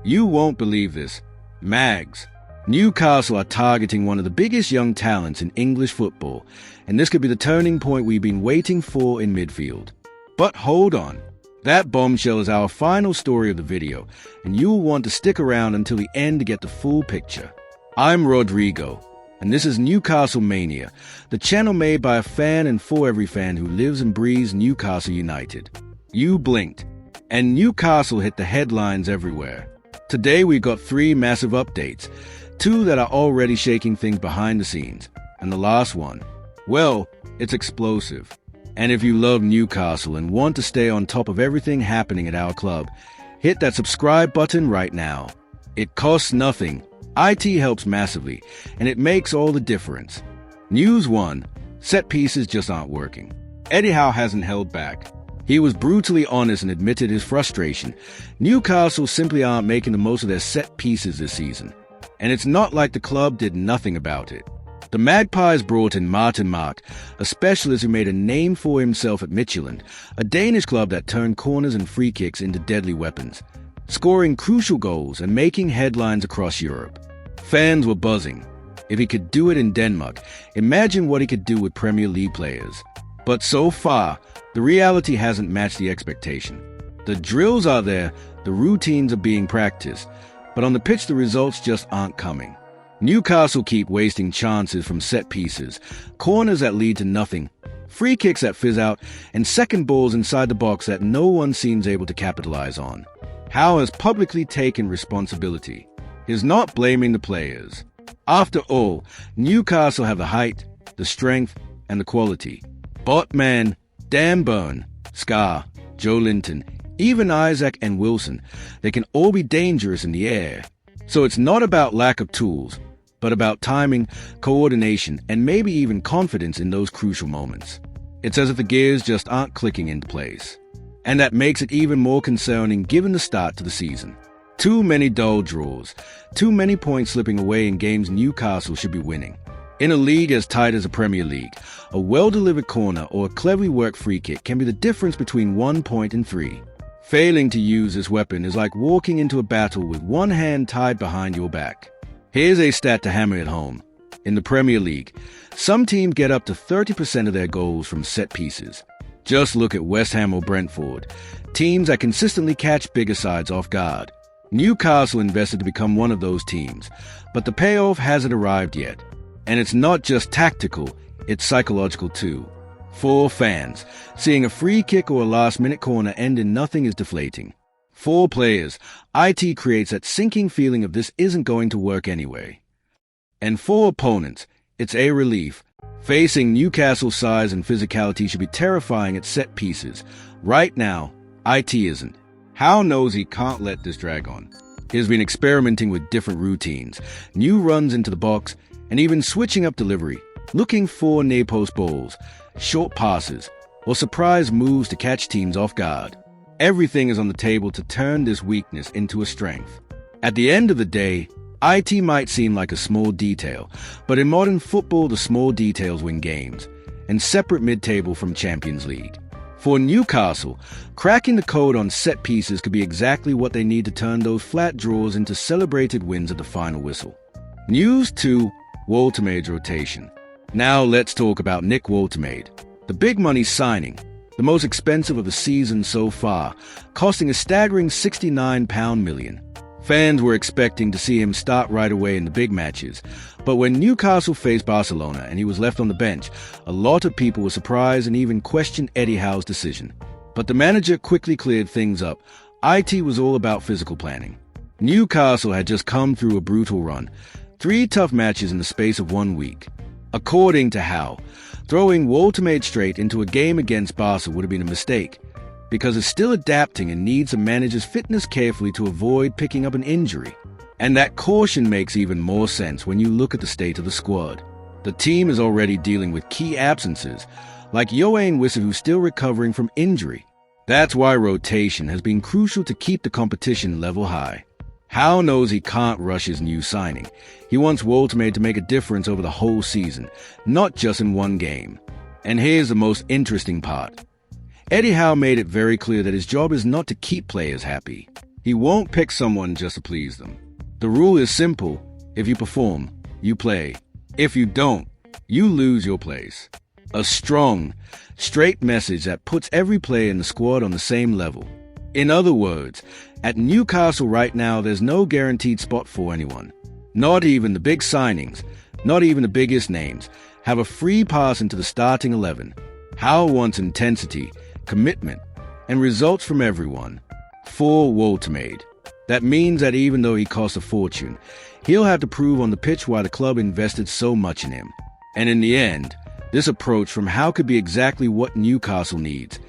You won't believe this. Mags. Newcastle are targeting one of the biggest young talents in English football, and this could be the turning point we've been waiting for in midfield. But hold on. That bombshell is our final story of the video, and you'll want to stick around until the end to get the full picture. I'm Rodrigo, and this is Newcastle Mania, the channel made by a fan and for every fan who lives and breathes Newcastle United. You blinked, and Newcastle hit the headlines everywhere. Today we got 3 massive updates, 2 that are already shaking things behind the scenes, and the last one, well, it's explosive. And if you love Newcastle and want to stay on top of everything happening at our club, hit that subscribe button right now. It costs nothing, IT helps massively, and it makes all the difference. News 1. Set pieces just aren't working. Eddie Howe hasn't held back. He was brutally honest and admitted his frustration. Newcastle simply aren't making the most of their set pieces this season. And it's not like the club did nothing about it. The Magpies brought in Martin Mark, a specialist who made a name for himself at Midtjylland, a Danish club that turned corners and free kicks into deadly weapons, scoring crucial goals and making headlines across Europe. Fans were buzzing. If he could do it in Denmark, imagine what he could do with Premier League players. But so far, the reality hasn't matched the expectation. The drills are there, the routines are being practiced, but on the pitch the results just aren't coming. Newcastle keep wasting chances from set pieces, corners that lead to nothing, free kicks that fizz out, and second balls inside the box that no one seems able to capitalize on. Howe has publicly taken responsibility. He's not blaming the players. After all, Newcastle have the height, the strength, and the quality. Botman, Dan Burn, Scar, Joe Linton, even Isaac and Wilson, they can all be dangerous in the air. So it's not about lack of tools, but about timing, coordination, and maybe even confidence in those crucial moments. It's as if the gears just aren't clicking into place. And that makes it even more concerning given the start to the season. Too many dull draws, too many points slipping away in games Newcastle should be winning. In a league as tight as the Premier League, a well-delivered corner or a cleverly worked free kick can be the difference between 1 point and 3. Failing to use this weapon is like walking into a battle with one hand tied behind your back. Here's a stat to hammer it home. In the Premier League, some teams get up to 30% of their goals from set pieces. Just look at West Ham or Brentford, teams that consistently catch bigger sides off guard. Newcastle invested to become one of those teams, but the payoff hasn't arrived yet. And it's not just tactical, it's psychological too. For fans, seeing a free kick or a last-minute corner end in nothing is deflating. For players, IT creates that sinking feeling of this isn't going to work anyway. And for opponents, it's a relief. Facing Newcastle's size and physicality should be terrifying at set pieces. Right now, IT isn't. Howe knows he can't let this drag on. He's been experimenting with different routines, new runs into the box, and even switching up delivery, looking for near-post balls, short passes, or surprise moves to catch teams off guard. Everything is on the table to turn this weakness into a strength. At the end of the day, IT might seem like a small detail, but in modern football the small details win games, and separate mid-table from Champions League. For Newcastle, cracking the code on set pieces could be exactly what they need to turn those flat draws into celebrated wins at the final whistle. News 2. Woltemade's rotation. Now let's talk about Nick Woltemade, the big money signing, the most expensive of the season so far, costing a staggering £69 million. Fans were expecting to see him start right away in the big matches, but when Newcastle faced Barcelona and he was left on the bench, a lot of people were surprised and even questioned Eddie Howe's decision. But the manager quickly cleared things up. IT was all about physical planning. Newcastle had just come through a brutal run, 3 tough matches in the space of 1 week. According to Howe, throwing Woltemade straight into a game against Barca would have been a mistake, because it's still adapting and needs the manager's fitness carefully to avoid picking up an injury. And that caution makes even more sense when you look at the state of the squad. The team is already dealing with key absences, like Yoane Wissa, who's still recovering from injury. That's why rotation has been crucial to keep the competition level high. Howe knows he can't rush his new signing. He wants Woltemade to make a difference over the whole season, not just in one game. And here's the most interesting part. Eddie Howe made it very clear that his job is not to keep players happy. He won't pick someone just to please them. The rule is simple. If you perform, you play. If you don't, you lose your place. A strong, straight message that puts every player in the squad on the same level. In other words, at Newcastle right now, there's no guaranteed spot for anyone. Not even the big signings, not even the biggest names, have a free pass into the starting 11. Howe wants intensity, commitment, and results from everyone. For Waltermaid. That means that even though he costs a fortune, he'll have to prove on the pitch why the club invested so much in him. And in the end, this approach from Howe could be exactly what Newcastle needs.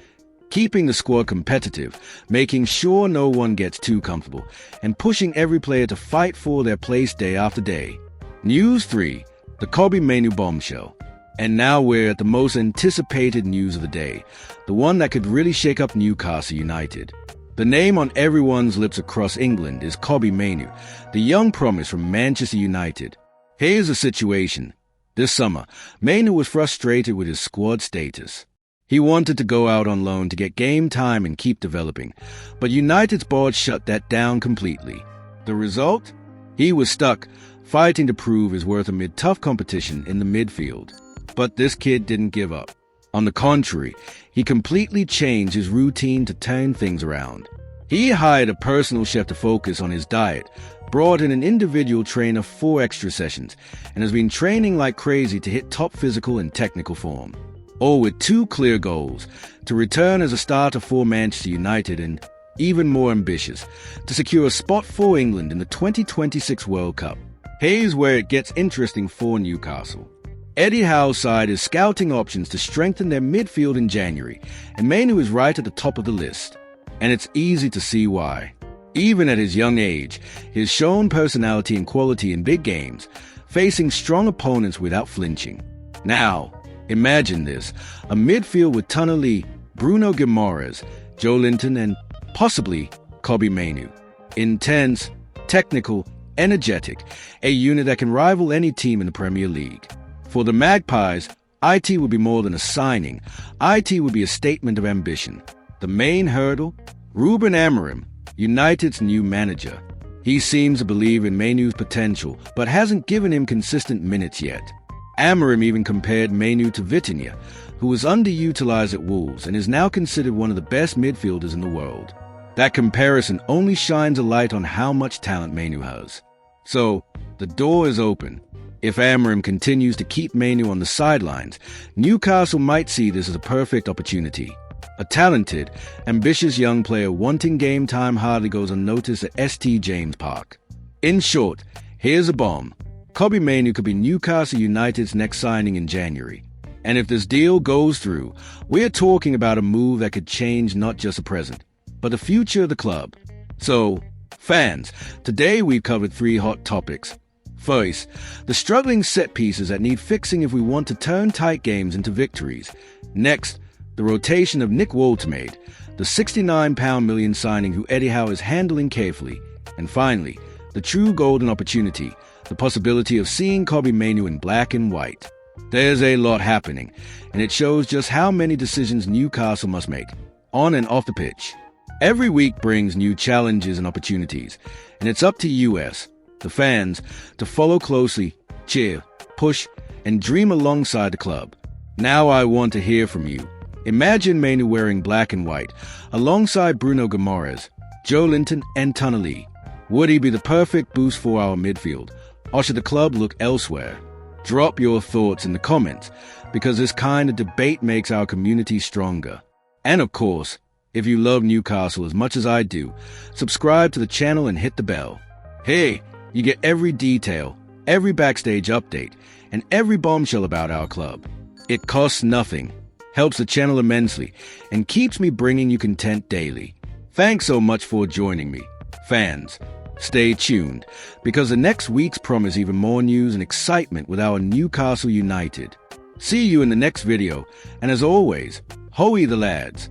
Keeping the squad competitive, making sure no one gets too comfortable, and pushing every player to fight for their place day after day. News 3. The Kobbie Mainoo bombshell. And now we're at the most anticipated news of the day, the one that could really shake up Newcastle United. The name on everyone's lips across England is Kobbie Mainoo, the young promise from Manchester United. Here's the situation. This summer, Mainoo was frustrated with his squad status. He wanted to go out on loan to get game time and keep developing, but United's board shut that down completely. The result? He was stuck, fighting to prove his worth amid tough competition in the midfield. But this kid didn't give up. On the contrary, he completely changed his routine to turn things around. He hired a personal chef to focus on his diet, brought in an individual trainer 4 extra sessions, and has been training like crazy to hit top physical and technical form. All with 2 clear goals: to return as a starter for Manchester United and, even more ambitious, to secure a spot for England in the 2026 World Cup. Here's where it gets interesting for Newcastle. Eddie Howe's side is scouting options to strengthen their midfield in January, and Mainoo is right at the top of the list. And it's easy to see why. Even at his young age, he's shown personality and quality in big games, facing strong opponents without flinching. Now, imagine this, a midfield with Toon Army, Bruno Guimaraes, Joe Linton, and possibly Kobbie Mainoo. Intense, technical, energetic, a unit that can rival any team in the Premier League. For the Magpies, IT would be more than a signing. IT would be a statement of ambition. The main hurdle? Ruben Amorim, United's new manager. He seems to believe in Mainoo's potential, but hasn't given him consistent minutes yet. Amorim even compared Mainoo to Vitinha, who was underutilized at Wolves and is now considered one of the best midfielders in the world. That comparison only shines a light on how much talent Mainoo has. So, the door is open. If Amorim continues to keep Mainoo on the sidelines, Newcastle might see this as a perfect opportunity. A talented, ambitious young player wanting game time hardly goes unnoticed at St James Park. In short, here's a bomb. Kobbie Mainoo could be Newcastle United's next signing in January. And if this deal goes through, we're talking about a move that could change not just the present, but the future of the club. So, fans, today we've covered 3 hot topics. First, the struggling set pieces that need fixing if we want to turn tight games into victories. Next, the rotation of Nick Waltermaid, the £69 million signing who Eddie Howe is handling carefully. And finally, the true golden opportunity, the possibility of seeing Kobbie Mainoo in black and white. There's a lot happening, and it shows just how many decisions Newcastle must make, on and off the pitch. Every week brings new challenges and opportunities, and it's up to us, the fans, to follow closely, cheer, push, and dream alongside the club. Now I want to hear from you. Imagine Mainoo wearing black and white, alongside Bruno Guimaraes, Joe Linton, and Toon Army. Would he be the perfect boost for our midfield, or should the club look elsewhere? Drop your thoughts in the comments, because this kind of debate makes our community stronger. And of course, if you love Newcastle as much as I do, subscribe to the channel and hit the bell. Hey, you get every detail, every backstage update, and every bombshell about our club. It costs nothing, helps the channel immensely, and keeps me bringing you content daily. Thanks so much for joining me. Fans, stay tuned, because the next weeks promise even more news and excitement with our Newcastle United. See you in the next video, and as always, hoey the lads.